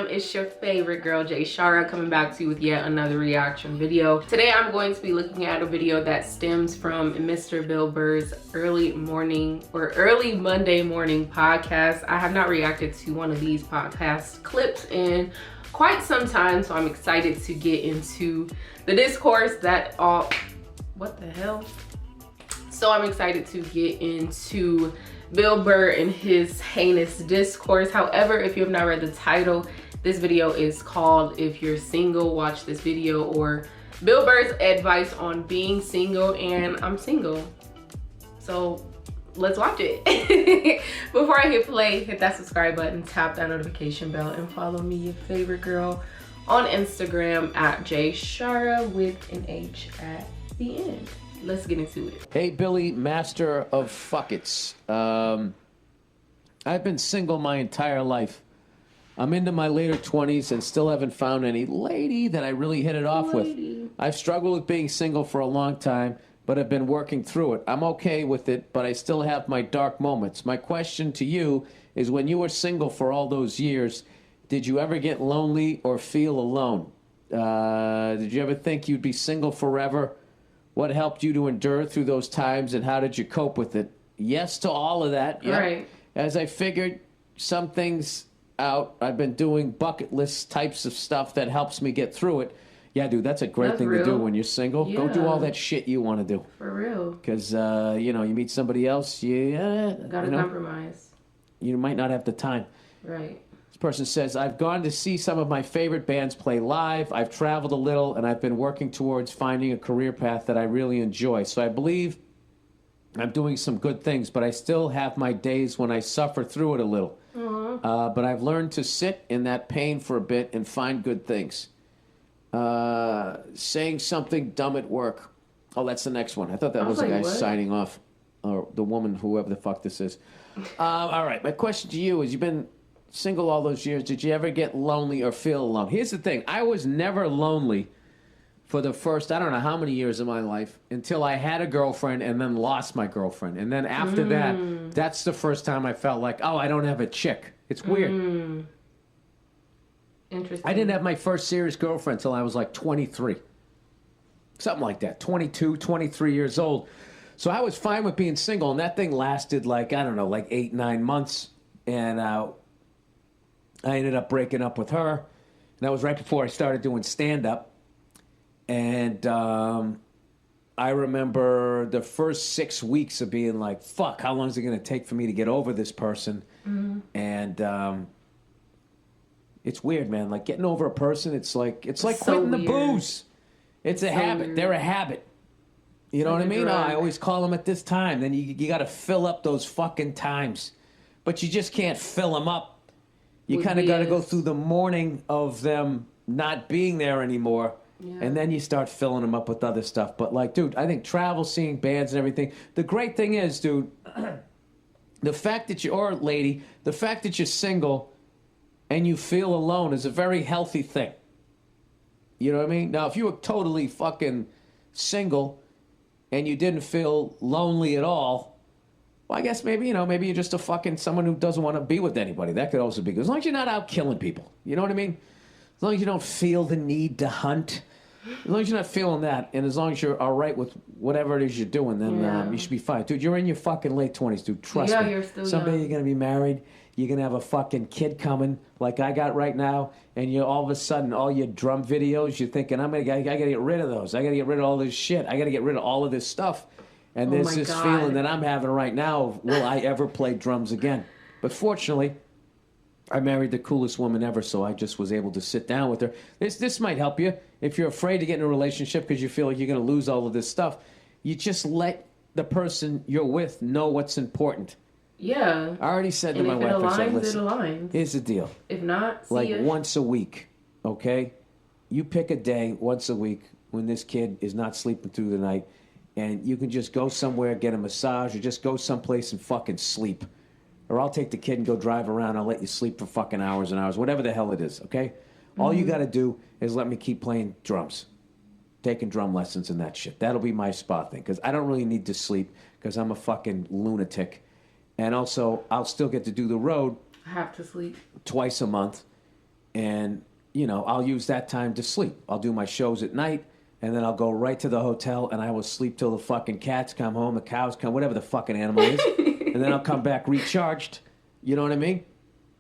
fam, it's your favorite girl JayShara coming back to you with yet another reaction video. Today I'm going to be looking at a video that stems from Mr. Bill Burr's early Monday morning podcast. I have not reacted to one of these podcast clips in quite some time, so I'm excited to get into the discourse that what the hell? So I'm excited to get into Bill Burr and his heinous discourse. However, if you have not read the title, this video is called If You're Single, Watch This Video, or Bill Burr's advice on being single, and I'm single. So let's watch it. Before I hit play, hit that subscribe button, tap that notification bell, and follow me, your favorite girl, on Instagram at JayShara with an H at the end. Let's get into it. Hey, Billy, master of fuckets. I've been single my entire life. I'm into my later 20s and still haven't found any lady that I really hit it off with. I've struggled with being single for a long time, but I've been working through it. I'm okay with it, but I still have my dark moments. My question to you is, when you were single for all those years, did you ever get lonely or feel alone? Did you ever think you'd be single forever? What helped you to endure through those times, and how did you cope with it? Yes to all of that. Yep. Right. As I figured some things out, I've been doing bucket list types of stuff that helps me get through it. Yeah, dude, that's a great thing to do when you're single. Yeah. Go do all that shit you want to do. For real. Because, you meet somebody else, gotta compromise. You might not have the time. Right. This person says, I've gone to see some of my favorite bands play live. I've traveled a little, and I've been working towards finding a career path that I really enjoy. So I believe I'm doing some good things, but I still have my days when I suffer through it a little. But I've learned to sit in that pain for a bit and find good things. Saying something dumb at work. Oh, that's the next one. I thought that was the guy signing off. Or the woman, whoever the fuck this is. All right, my question to you is, you've been single all those years. Did you ever get lonely or feel alone? Here's the thing. I was never lonely for the first, I don't know how many years of my life, until I had a girlfriend and then lost my girlfriend. And then after that, that's the first time I felt like, oh, I don't have a chick. It's weird. Interesting. I didn't have my first serious girlfriend until I was like 23. Something like that. 22, 23 years old. So I was fine with being single, and that thing lasted like, I don't know, like 8, 9 months. And I ended up breaking up with her. And that was right before I started doing stand-up. And I remember the first 6 weeks of being like, fuck, how long is it going to take for me to get over this person? And it's weird, man. Like, getting over a person, it's like quitting the booze. It's a habit. Weird. They're a habit. You know what I mean? Oh, I always call them at this time. Then you got to fill up those fucking times. But you just can't fill them up. You kind of got to go through the morning of them not being there anymore. Yeah. And then you start filling them up with other stuff. But, like, dude, I think travel, seeing bands and everything. The great thing is, dude, the fact that or lady, the fact that you're single and you feel alone is a very healthy thing. You know what I mean? Now, if you were totally fucking single and you didn't feel lonely at all, well, I guess maybe, maybe you're just a fucking someone who doesn't want to be with anybody. That could also be good. As long as you're not out killing people. You know what I mean? As long as you don't feel the need to hunt. As long as you're not feeling that, and as long as you're all right with whatever it is you're doing, then you should be fine. Dude, you're in your fucking late 20s, dude. Trust me. You're still Someday young. you're going to be married. You're going to have a fucking kid coming like I got right now, and you're all of a sudden, all your drum videos, you're thinking, I got to get rid of those. I got to get rid of all this shit. I got to get rid of all of this stuff. And there's this feeling that I'm having right now of, will I ever play drums again? But fortunately, I married the coolest woman ever, so I just was able to sit down with her. This might help you. If you're afraid to get in a relationship because you feel like you're going to lose all of this stuff, you just let the person you're with know what's important. Yeah. I already said to my wife, I said, listen, it aligns. Here's the deal. If not, see like ya. Once a week, okay? You pick a day once a week when this kid is not sleeping through the night, and you can just go somewhere, get a massage, or just go someplace and fucking sleep. Or I'll take the kid and go drive around. I'll let you sleep for fucking hours and hours, whatever the hell it is, okay? All you got to do is let me keep playing drums, taking drum lessons and that shit. That'll be my spa thing, because I don't really need to sleep because I'm a fucking lunatic. And also, I'll still get to do the road. I have to sleep. Twice a month. and I'll use that time to sleep. I'll do my shows at night, and then I'll go right to the hotel, and I will sleep till the fucking cats come home, the cows come, whatever the fucking animal is, and then I'll come back recharged. You know what I mean?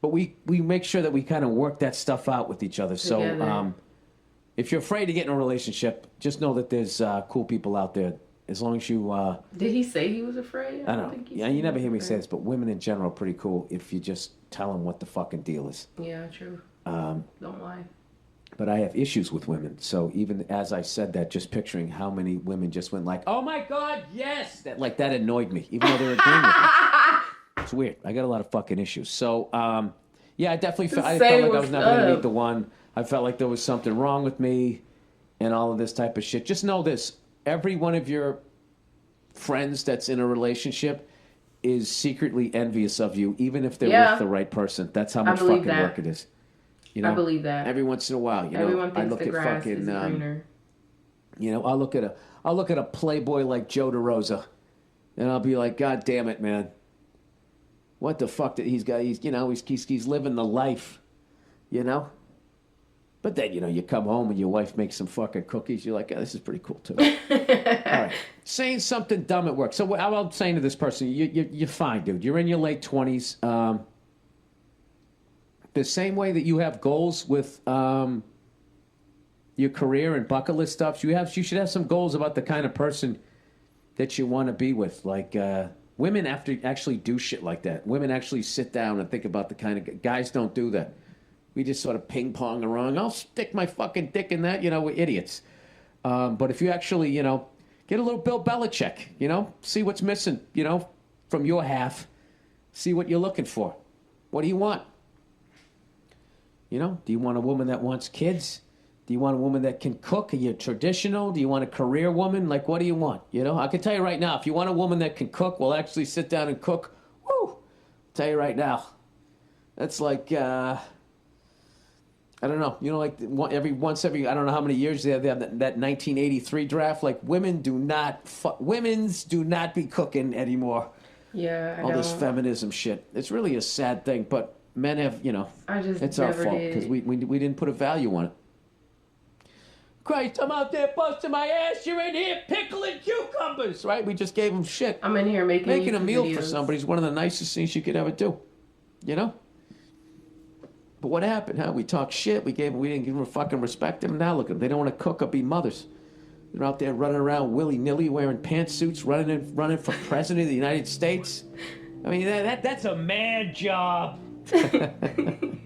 But we make sure that we kind of work that stuff out with each other. Together. So if you're afraid to get in a relationship, just know that there's cool people out there. As long as you... Did he say he was afraid? I don't know. Yeah, you never hear me say this, but women in general are pretty cool if you just tell them what the fucking deal is. Yeah, true. Don't lie. But I have issues with women. So even as I said that, just picturing how many women just went like, oh my God, yes! That annoyed me, even though they were agreeing with me. It's weird. I got a lot of fucking issues. So, yeah, I definitely felt like I was never going to meet the one. I felt like there was something wrong with me and all of this type of shit. Just know this. Every one of your friends that's in a relationship is secretly envious of you, even if they're with the right person. That's how much fucking work it is. I believe that. Every once in a while, everyone thinks I look the at grass fucking, is greener. I'll look at a playboy like Joe DeRosa, and I'll be like, God damn it, man. What the fuck that he's got? He's living the life, But then, you come home and your wife makes some fucking cookies. You're like, oh, this is pretty cool, too. All right. Saying something dumb at work. So I'm saying to this person, you're fine, dude. You're in your late 20s. The same way that you have goals with your career and bucket list stuff, you should have some goals about the kind of person that you want to be with. Like, women have to actually do shit like that. Women actually sit down and think about the kind of... Guys don't do that. We just sort of ping-pong around. I'll stick my fucking dick in that. We're idiots. But if you actually, get a little Bill Belichick, see what's missing, from your half. See what you're looking for. What do you want? Do you want a woman that wants kids? Do you want a woman that can cook? Are you traditional? Do you want a career woman? Like, what do you want? I can tell you right now, if you want a woman that can cook, we'll actually sit down and cook. Woo! I'll tell you right now. That's like... I don't know. Like every I don't know how many years they have that 1983 draft. Like women's do not be cooking anymore. Yeah, all this feminism shit. It's really a sad thing, but men have, it's our fault because we didn't put a value on it. Christ, I'm out there busting my ass. You're in here pickling cucumbers, right? We just gave them shit. I'm in here making a meal videos for somebody is one of the nicest things you could ever do. But what happened? We talked shit. We didn't give them fucking respect. And now look at them. They don't want to cook or be mothers. They're out there running around willy-nilly, wearing pantsuits, running for president of the United States. I mean, that's a man job. I'm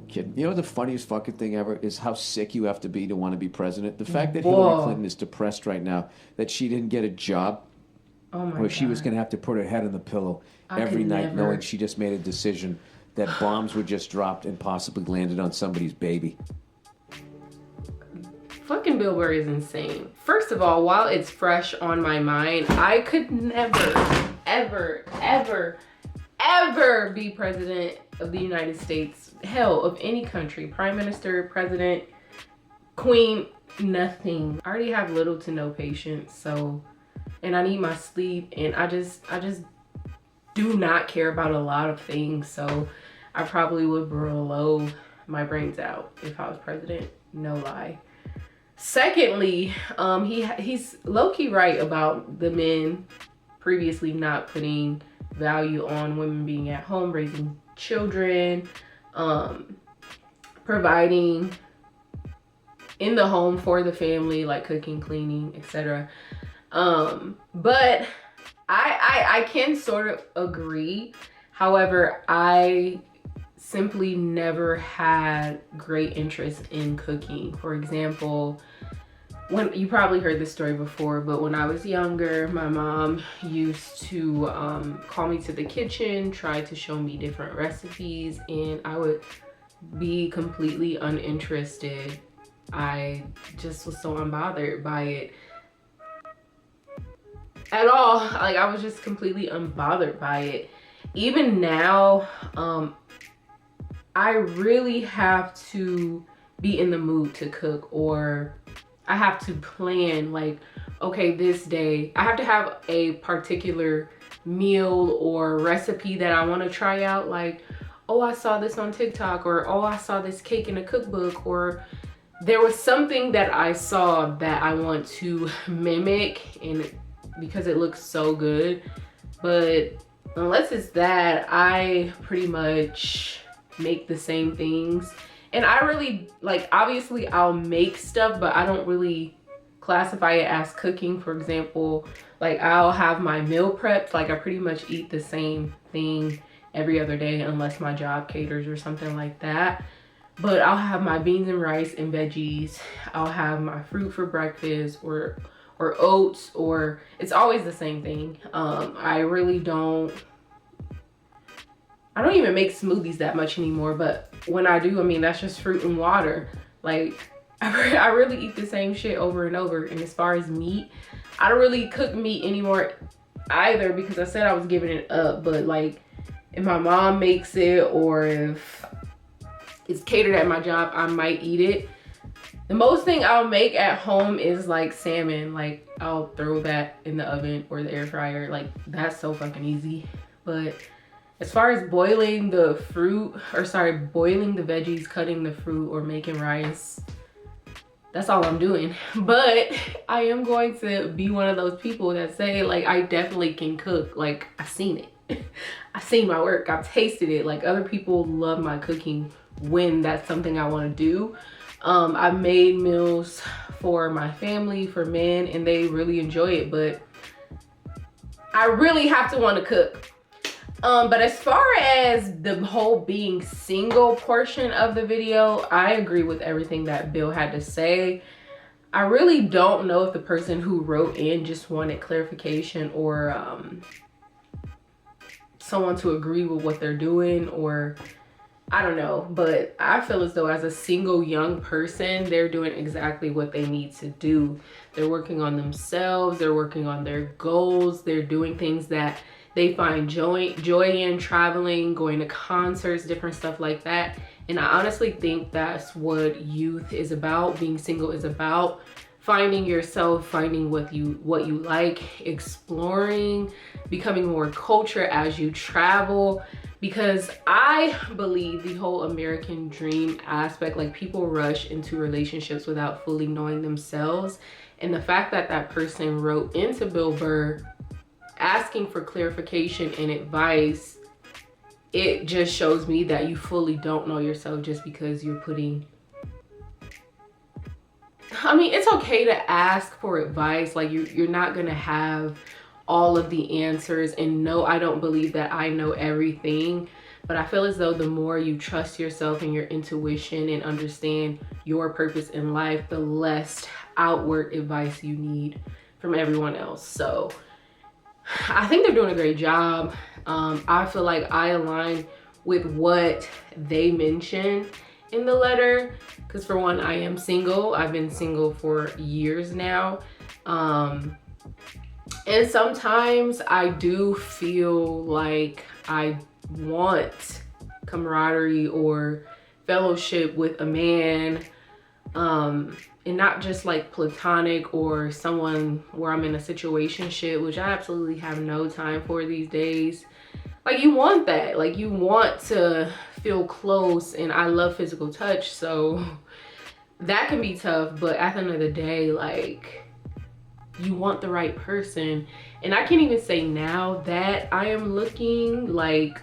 kidding. The funniest fucking thing ever is how sick you have to be to want to be president. The fact that Hillary Clinton is depressed right now that she didn't get a job, where she was going to have to put her head on the pillow every night, knowing she just made a decision that bombs were just dropped and possibly landed on somebody's baby. Fucking Bill Burr is insane. First of all, while it's fresh on my mind, I could never, ever, ever, ever be president of the United States. Hell, of any country. Prime Minister, president, queen, nothing. I already have little to no patience, and I need my sleep, and I just do not care about a lot of things, so I probably would blow my brains out if I was president. No lie. Secondly, he's low-key right about the men previously not putting value on women being at home, raising children, providing in the home for the family, like cooking, cleaning, etc. But I can sort of agree. However, I simply never had great interest in cooking. For example, when you probably heard this story before, but when I was younger, my mom used to call me to the kitchen, try to show me different recipes, and I would be completely uninterested. I just was so unbothered by it at all. Like, I was just completely unbothered by it. Even now, I really have to be in the mood to cook, or I have to plan, like, okay, this day I have to have a particular meal or recipe that I want to try out. Like, oh, I saw this on TikTok, or oh, I saw this cake in a cookbook, or there was something that I saw that I want to mimic, and because it looks so good. But unless it's that, I pretty much make the same things. And I really, like, obviously I'll make stuff, but I don't really classify it as cooking. For example, like, I'll have my meal preps, like I pretty much eat the same thing every other day unless my job caters or something like that. But I'll have my beans and rice and veggies. I'll have my fruit for breakfast, or oats, or it's always the same thing. I don't even make smoothies that much anymore, but when I do, I mean, that's just fruit and water. Like, I really eat the same shit over and over. And as far as meat, I don't really cook meat anymore either, because I said I was giving it up. But like, if my mom makes it, or if it's catered at my job, I might eat it. The most thing I'll make at home is like salmon. Like, I'll throw that in the oven or the air fryer. Like, that's so fucking easy. But as far as boiling the veggies, cutting the fruit, or making rice, that's all I'm doing. But I am going to be one of those people that say, like, I definitely can cook. Like, I've seen it. I've seen my work. I've tasted it. Like, other people love my cooking when that's something I want to do. I've made meals for my family, for men, and they really enjoy it, but I really have to want to cook. But as far as the whole being single portion of the video, I agree with everything that Bill had to say. I really don't know if the person who wrote in just wanted clarification, or someone to agree with what they're doing, or I don't know. But I feel as though as a single young person, they're doing exactly what they need to do. They're working on themselves, they're working on their goals, they're doing things that they find joy in, traveling, going to concerts, different stuff like that. And I honestly think that's what youth is about. Being single is about finding yourself, finding what you like, exploring, becoming more culture as you travel. Because I believe the whole American dream aspect, like, people rush into relationships without fully knowing themselves. And the fact that that person wrote into Bill Burr asking for clarification and advice, it just shows me that you fully don't know yourself just because you're putting... I mean, it's okay to ask for advice. Like, you're not gonna have all of the answers, and no, I don't believe that I know everything, but I feel as though the more you trust yourself and your intuition and understand your purpose in life, the less outward advice you need from everyone else. So I think they're doing a great job. I feel like I align with what they mentioned in the letter, because for one, I am single. I've been single for years now. And sometimes I do feel like I want camaraderie or fellowship with a man, and not just like platonic or someone where I'm in a situationship, which I absolutely have no time for these days. Like, you want that. Like, you want to feel close, and I love physical touch, so that can be tough. But at the end of the day, like, you want the right person. And I can't even say now that I am looking, like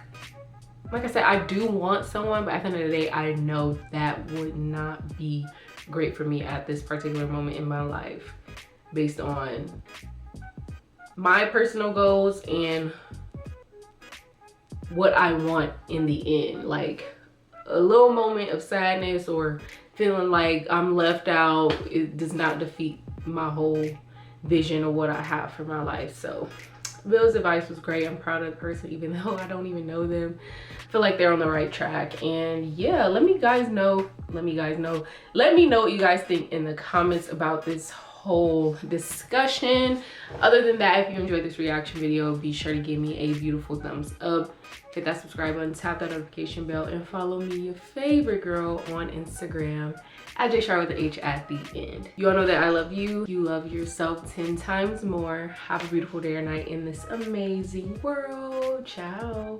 I said, I do want someone, but at the end of the day, I know that would not be great for me at this particular moment in my life, based on my personal goals and what I want in the end. Like, a little moment of sadness or feeling like I'm left out, it does not defeat my whole vision of what I have for my life. So Bill's advice was great. I'm proud of the person, even though I don't even know them. I feel like they're on the right track. And yeah, let me know what you guys think in the comments about this whole discussion. Other than that, if you enjoyed this reaction video, be sure to give me a beautiful thumbs up, hit that subscribe button, tap that notification bell, and follow me, your favorite girl, on Instagram at JayShara with the H at the end. You all know that I love you. You love yourself 10 times more. Have a beautiful day or night in this amazing world. Ciao.